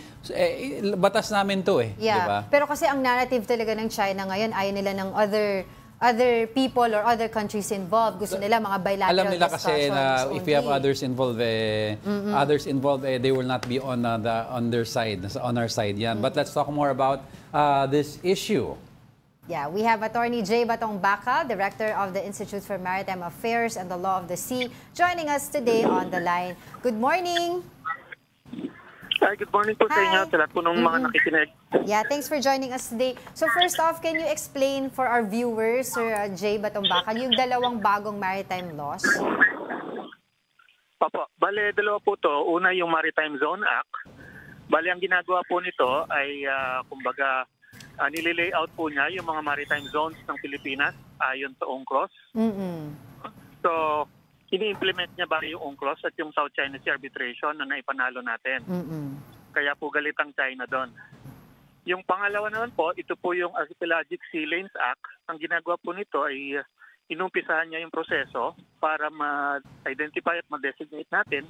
batas namin to Yeah. Diba? Pero kasi ang narrative talaga ng China ngayon, ayaw nila ng other people or other countries involved. Gusto nila mga bilateral Alam nila kasi na if we have only. others involved, they will not be on their side, on our side yan. But let's talk more about this issue. Yeah, we have Attorney Jay Batong Bacal, Director of the Institute for Maritime Affairs and the Law of the Sea, joining us today on the line. Good morning. Hi, good morning po sa inyo, sa lahat po ng mga nakikinig. Yeah, thanks for joining us today. So first off, can you explain for our viewers, Sir Jay Batong Bacal, yung dalawang bagong maritime laws? Papo, bale, dalawa po to. Una, yung Maritime Zone Act. Bale, ang ginagawa po nito ay, kumbaga, nililayout po niya yung mga maritime zones ng Pilipinas ayon sa UNCLOS. So, ini-implement niya ba yung UNCLOS at yung South China Sea Arbitration na naipanalo natin. Kaya po galit ang China doon. Yung pangalawa naman po, ito po yung Archipelagic Sea Lanes Act. Ang ginagawa po nito ay inumpisahan niya yung proseso para ma-identify at ma-designate natin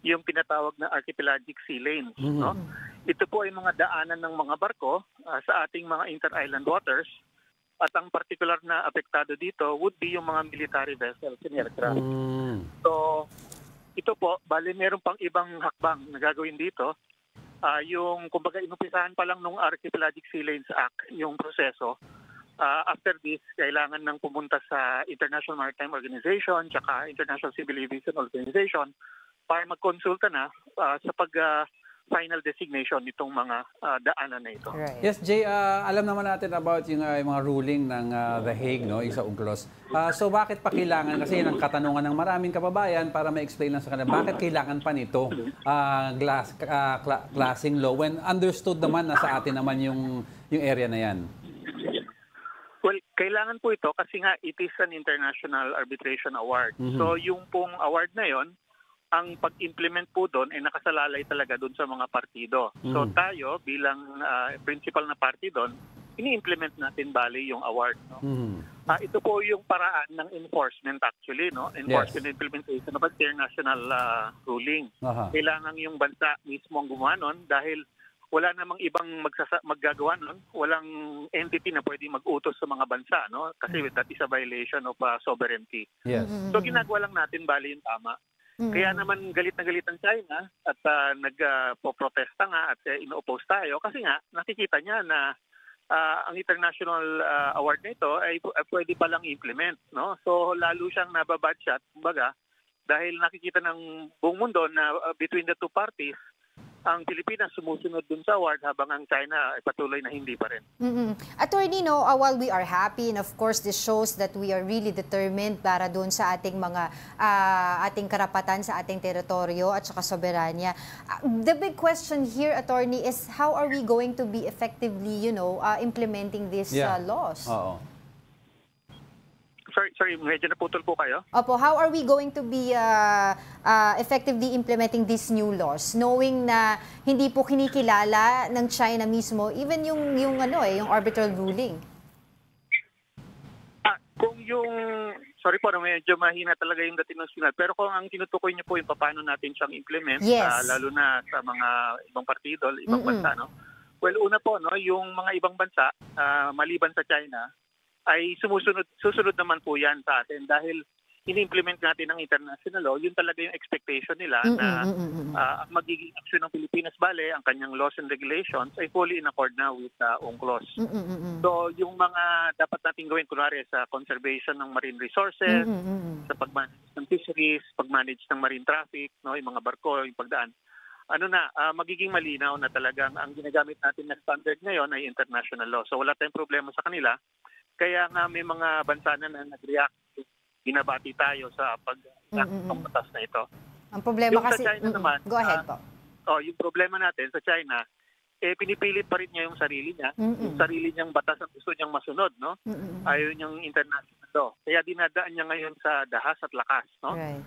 yung pinatawag na Archipelagic Sea Lanes. No? Ito po ay mga daanan ng mga barko sa ating mga inter-island waters. At ang particular na apektado dito would be yung mga military vessels and aircraft. So, ito po, bali meron pang ibang hakbang na gagawin dito. Yung, kumbaga, inumpisahan pa lang nung Archipelagic Sea Lanes Act, yung proseso. After this, kailangan nang pumunta sa International Maritime Organization tsaka International Civil Aviation Organization para magkonsulta na sa final designation nitong mga daanan na ito. Right. Yes, Jay, alam naman natin about yung mga ruling ng The Hague, no, yung sa UNCLOS. So bakit pa kailangan, kasi yun ang katanungan ng maraming kababayan para ma-explain lang sa kanila, bakit kailangan pa nito klaseng law when understood naman na sa atin naman yung area na yan? Well, kailangan po ito kasi nga it is an international arbitration award. So yung pong award na yon, ang pag-implement po doon ay nakasalalay talaga doon sa mga partido. So tayo bilang principal na party doon, ini-implement natin bali yung award. No? Ito po yung paraan ng enforcement actually, no? Enforcement implementation of international ruling. Kailangan yung bansa mismo ang gumawa nun dahil wala namang ibang maggagawa nun. Walang entity na pwede mag-utos sa mga bansa, no? Kasi that is a violation of sovereignty. Yes. So ginagawa lang natin bali yung tama. Kaya naman galit na galit ang China at nagpo-protesta nga at ino-oppose tayo kasi nga nakikita niya na ang international award na ito ay pwede palang implement, no? So lalo siyang nababadshot, kumbaga, dahil nakikita ng buong mundo na between the two parties, ang Pilipinas sumusunod dun sa award habang ang China ay patuloy na hindi pa rin. Attorney, no, while we are happy and of course this shows that we are really determined para dun sa ating mga ating karapatan sa ating teritoryo at saka soberanya. The big question here, Attorney, is how are we going to be effectively, implementing these laws? Sorry, medyo naputol po kayo. Opo, how are we going to be effectively implementing these new laws knowing na hindi po kinikilala ng China mismo even yung arbitral ruling? Sorry po, medyo mahina talaga yung dating ng signal. Pero kung ang tinutukoy niyo po yung paano natin siyang implement, lalo na sa mga ibang partido, ibang bansa, no? Well, una po, no, yung mga ibang bansa, maliban sa China, ay susunod naman po yan sa atin dahil ini-implement natin ang international law, yun talaga yung expectation nila na ang magiging action ng Pilipinas bale, ang kanyang laws and regulations ay fully in accord na with UNCLOS. So yung mga dapat natin gawin, kunwari sa conservation ng marine resources, sa pag-manage ng fisheries, pag-manage ng marine traffic, no, yung mga barko, yung pagdaan, magiging malinaw na talagang ang ginagamit natin na standard ngayon ay international law. So wala tayong problema sa kanila. Kaya nga may mga bansa na nag-react, binabati tayo sa pag-ng batas na ito. Ang problema yung kasi, sa China naman, go ahead po. Yung problema natin sa China, pinipilit pa rin niya yung sarili niya. Yung sarili niyang batas ang gusto niyang masunod, no? Ayaw niyang international law. Kaya dinadaan niya ngayon sa dahas at lakas, no? Right.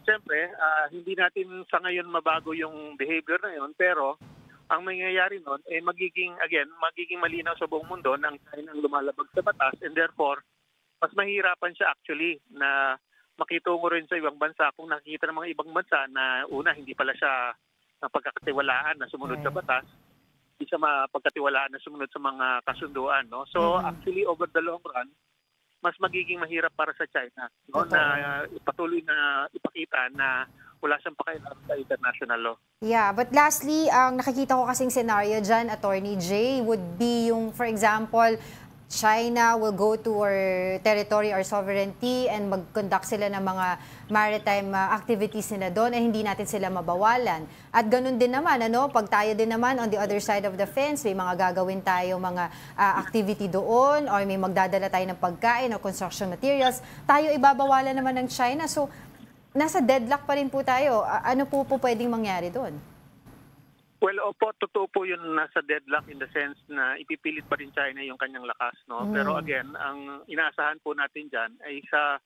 Siyempre, hindi natin sa ngayon mabago yung behavior na yun, pero ang mangyayari nun, magiging malinaw sa buong mundo na ang China ang lumalabag sa batas, and therefore, mas mahirapan siya actually na makitungo rin sa ibang bansa kung nakikita ng mga ibang bansa na una, hindi pala siya pagkakatiwalaan na sumunod sa batas, hindi siya mapagkatiwalaan na sumunod sa mga kasunduan. No? So actually, over the long run, mas magiging mahirap para sa China, no? Na patuloy na ipakita na wala siyang pakialam sa international law. Yeah, but lastly, ang nakikita ko kasing scenario dyan, Attorney Jay, would be yung, for example, China will go to our territory, our sovereignty, and mag-conduct sila ng mga maritime activities nila doon, hindi natin sila mabawalan. At ganun din naman, pag tayo din naman on the other side of the fence, may mga gagawin tayo mga activity doon, or may magdadala tayo ng pagkain o construction materials, tayo ibabawalan naman ng China. So, nasa deadlock pa rin po tayo. Ano po pwedeng mangyari doon? Well, opo, totoo po yun, nasa deadlock in the sense na ipipilit pa rin China yung kanyang lakas, no? Pero again, ang inaasahan po natin dyan ay sa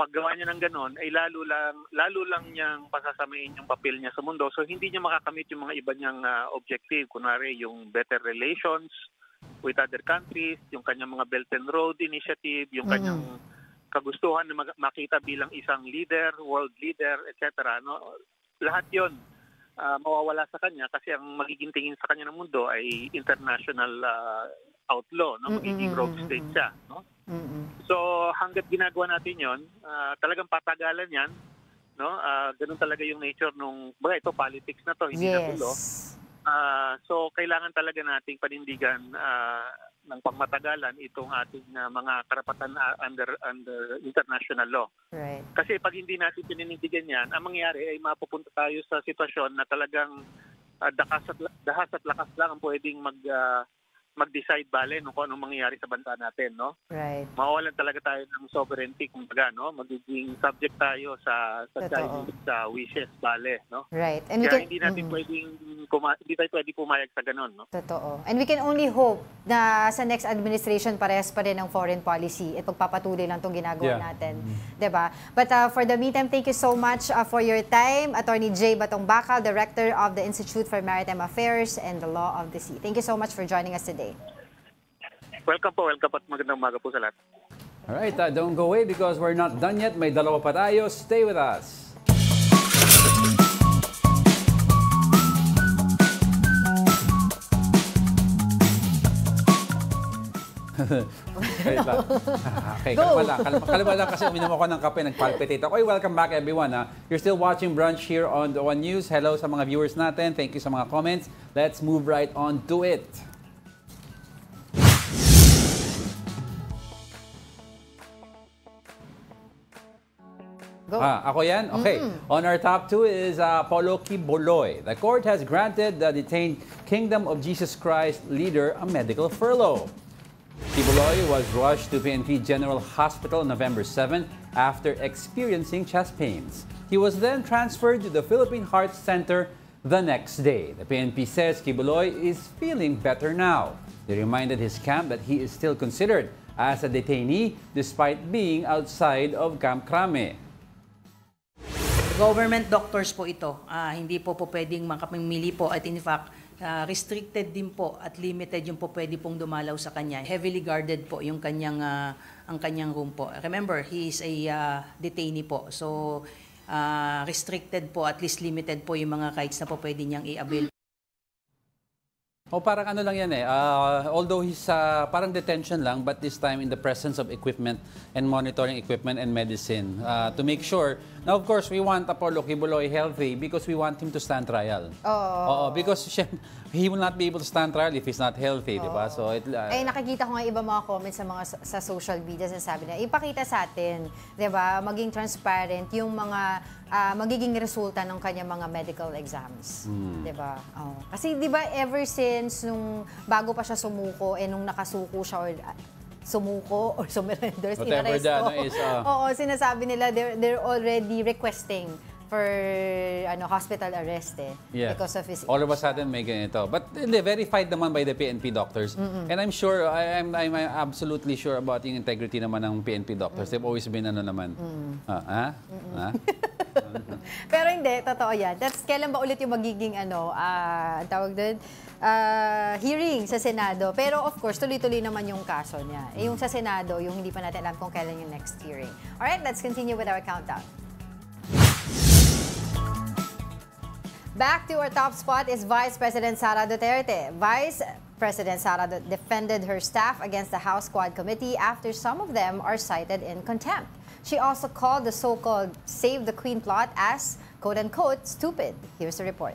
paggawa niya ng ganon ay lalo lang niyang pasasamain yung papel niya sa mundo. So hindi niya makakamit yung mga iba niyang objective, kunwari yung better relations with other countries, yung kanyang mga Belt and Road Initiative, yung kanyang kagustuhan na makita bilang isang leader, world leader, etc. No? Lahat yun mawawala sa kanya kasi ang magiging tingin sa kanya ng mundo ay international outlaw, no? Magiging rogue state siya, no? So hangga't ginagawa natin 'yon, talagang patagalan 'yan, no? Ganun talaga yung nature nung ito politics na 'to, hindi na tulo. So kailangan talaga nating panindigan ng pangmatagalan itong ating mga karapatan under international law. Right. Kasi pag hindi natin pininindigan yan, ang mangyayari ay mapupunta tayo sa sitwasyon na talagang dahas at lakas lang ang pwedeng mag-decide kung anong mangyayari sa bansa natin, no? Right. Mawawalan talaga tayo ng sovereignty, kumbaga, no? Magiging subject tayo sa Chinese wishes, no? Right. And kaya hindi natin hindi tayo pwedeng pumayag sa ganun, no? Totoo. And we can only hope na sa next administration parehas pa rin ang foreign policy at pagpapatuloy lang itong ginagawa natin. Diba? But for the meantime, thank you so much for your time. Attorney Jay Batong Bakal, Director of the Institute for Maritime Affairs and the Law of the Sea. Thank you so much for joining us today. Welcome po at magandang umaga po sa lahat. Alright, don't go away because we're not done yet. May dalawa pa tayo. Stay with us. Wait lang. Okay, kalma lang kasi uminom ako ng kape, nagpalpitate ako. Welcome back everyone. You're still watching Brunch here on the One News. Hello sa mga viewers natin. Thank you sa mga comments. Let's move right on to it. Ako yan? Okay. On our top two is Paulo Quiboloy. The court has granted the detained Kingdom of Jesus Christ leader a medical furlough. Quiboloy was rushed to PNP General Hospital on November 7 after experiencing chest pains. He was then transferred to the Philippine Heart Center the next day. The PNP says Quiboloy is feeling better now. They reminded his camp that he is still considered as a detainee despite being outside of Camp Crame. Government doctors po ito. Hindi po pwedeng makapamili po at in fact, restricted din po at limited yung po pwede pong dumalaw sa kanya. Heavily guarded po yung kanyang, ang kanyang room po. Remember, he is a detainee po. So, restricted po, at least limited po yung mga rights na po pwede niyang i-avail. Parang ano lang yan although he's parang detention lang, but this time in the presence of equipment and monitoring equipment and medicine to make sure. Now, of course, we want Paulo Quiboloy healthy because we want him to stand trial. Because he will not be able to stand trial if he's not healthy, di ba? So nakikita ko nga iba mga comments sa social media, sabi na ipakita sa atin, di ba, maging transparent yung mga magiging resulta ng kanyang mga medical exams. Diba? Kasi diba ever since nung bago pa siya sumuko, nung nakasuko siya or sumuko or surrenders, inaresto. Oo, sinasabi nila they're already requesting hospital arrest because of his all of a sudden may ganito. But verified naman by the PNP doctors. And I'm sure, I'm absolutely sure about yung integrity naman ng PNP doctors. They've always been Pero hindi, totoo yan. Kailan ba ulit yung magiging tawag doon? Hearing sa Senado. Pero of course, tuloy-tuloy naman yung kaso niya. Yung sa Senado, yung hindi pa natin alam kung kailan yung next hearing. Alright, let's continue with our countdown. Back to our top spot is Vice President Sara Duterte. Vice President Sara defended her staff against the House Quad Committee after some of them are cited in contempt. She also called the so-called Save the Queen plot as, quote-unquote, stupid. Here's the report.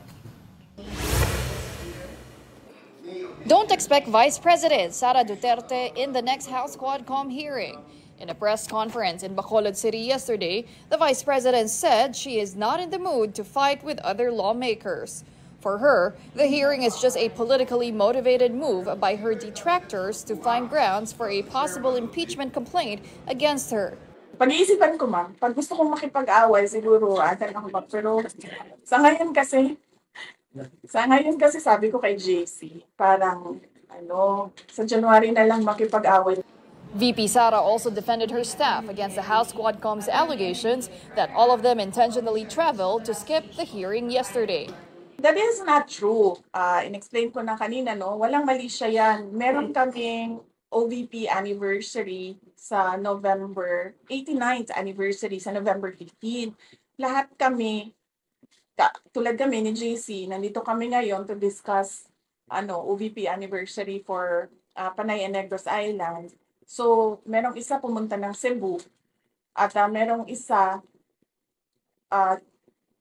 Don't expect Vice President Sara Duterte in the next House Quadcom hearing. In a press conference in Bacolod City yesterday, the Vice President said she is not in the mood to fight with other lawmakers. For her, the hearing is just a politically motivated move by her detractors to find grounds for a possible impeachment complaint against her. Pag-iisipan ko, ma'am, pag gusto kong makipag-away, siguro, atan ako ba? Pero sa ngayon kasi sabi ko kay JC, parang, sa January na lang makipag-away. VP Sara also defended her staff against the House Quadcom's allegations that all of them intentionally traveled to skip the hearing yesterday. That is not true. In-explain ko na kanina, walang mali siya yan. Meron kaming OVP anniversary sa November, 89th anniversary sa November 15. Lahat kami, tulad kami ni JC, nandito kami ngayon to discuss OVP anniversary for Panay and Negros Island. So, merong isa pumunta ng Cebu at merong isa,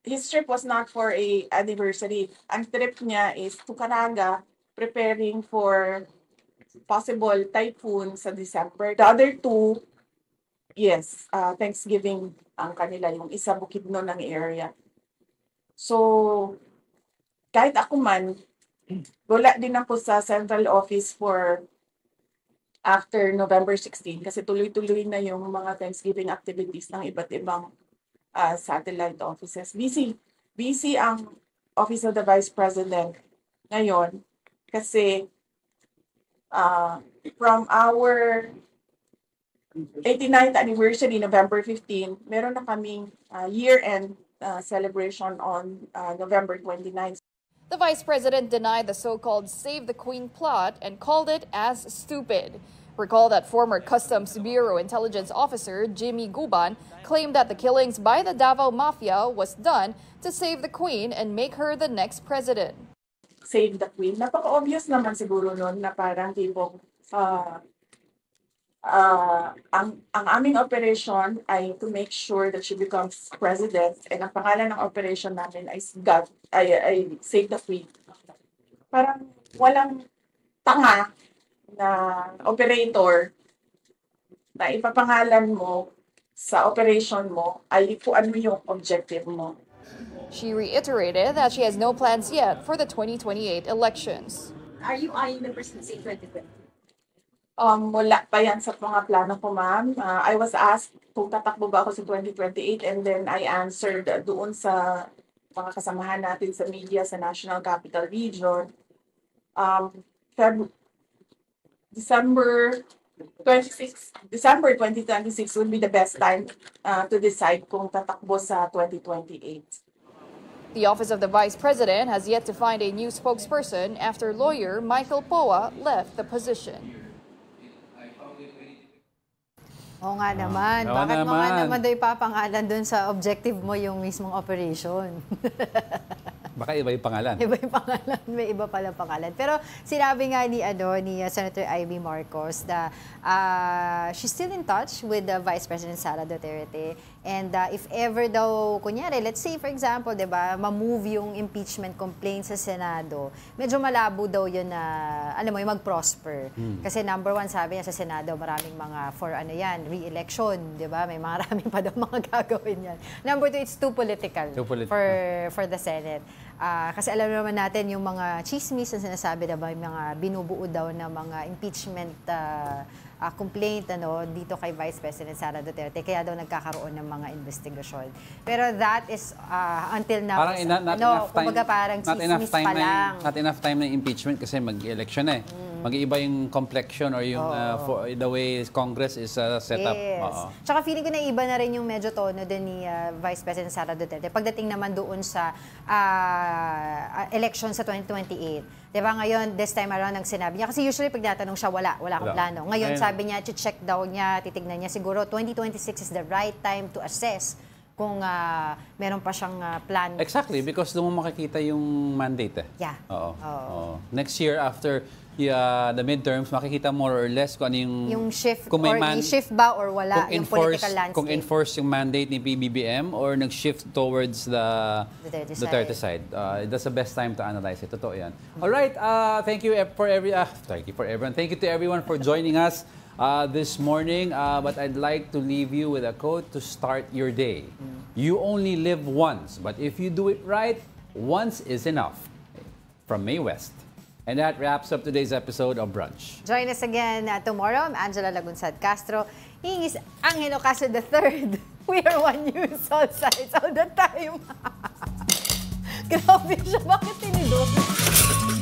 his trip was not for a anniversary. Ang trip niya is to Caraga, preparing for possible typhoon sa December. The other two, yes, Thanksgiving ang kanila, yung isa Bukidnon ng area. So, kahit ako man, wala din ako sa central office for after November 16 kasi tuloy-tuloy na yung mga Thanksgiving activities ng iba't ibang satellite offices. Busy ang Office of the Vice President ngayon kasi from our 89th anniversary, November 15, meron na kaming year-end celebration on November 29. The Vice President denied the so-called Save the Queen plot and called it as stupid. Recall that former Customs Bureau Intelligence Officer Jimmy Guban claimed that the killings by the Davao Mafia was done to save the Queen and make her the next president. Save the Queen. Napaka-obvious naman siguro nun na parang tipong ang aming operation ay to make sure that she becomes president, and ang pangalan ng operation namin ay Save the Queen. Parang walang tanga na operator na ipapangalan mo sa operation mo ay kung ano yung objective mo. She reiterated that she has no plans yet for the 2028 elections. Are you eyeing the presidency in 2020? Wala pa yan sa mga plano ko, ma'am. I was asked kung tatakbo ba ako sa 2028 and then I answered doon sa mga kasamahan natin sa media sa National Capital Region. December 2026 would be the best time to decide kung tatakbo sa 2028. The Office of the Vice President has yet to find a new spokesperson after lawyer Michael Poa left the position. Oo nga naman. Bakit mo nga naman daw ipapangalan dun sa objective mo yung mismong operation? Baka iba yung pangalan. Iba yung pangalan. May iba pala pangalan. Pero sinabi nga ni Senator Ivy Marcos na she's still in touch with the Vice President Sara Duterte. And if ever daw, kunyari, let's say for example, diba, ma-move yung impeachment complaint sa Senado, medyo malabo daw yun na, alam mo, yung mag-prosper. Kasi number one, sabi niya sa Senado, maraming mga re-election, diba? May maraming pa daw mga gagawin yan. Number two, it's too political, for the Senate. Kasi alam naman natin yung mga chismis na sinasabi, diba, yung mga binubuo daw na mga impeachment complaint dito kay Vice President Sara Duterte, kaya daw nagkakaroon ng mga investigasyon. Pero that is until now, parang chismis pa lang. Not enough time na impeachment kasi mag-election eh. Mag-iiba yung complexion or yung the way Congress is set up. Tsaka feeling ko na iba na rin yung medyo tono din ni Vice President Sara Duterte pagdating naman doon sa election sa 2028. Diba ngayon, this time around, ang sinabi niya, kasi usually pag natanong siya, wala akong plano. Ngayon, sabi niya, check daw niya, titignan niya, siguro 2026 is the right time to assess kung meron pa siyang plan. Exactly, because doon mo makikita yung mandate eh. Yeah. Oo. Next year, after the midterms, makikita more or less kung ano yung shift, kung may shift ba or wala yung political landscape. Kung enforce yung mandate ni PBBM or nag-shift towards the Duterte side. That's the best time to analyze it. Totoo yan. Alright, thank you for everyone. Thank you to everyone for joining us this morning. But I'd like to leave you with a quote to start your day. You only live once, but if you do it right, once is enough. From May West. And that wraps up today's episode of Brunch. Join us again tomorrow. I'm Angela Lagunsad Castro. He is Angelo Castro III. We are One News, all sides, all the time. Grabe siya. Bakit tinidos?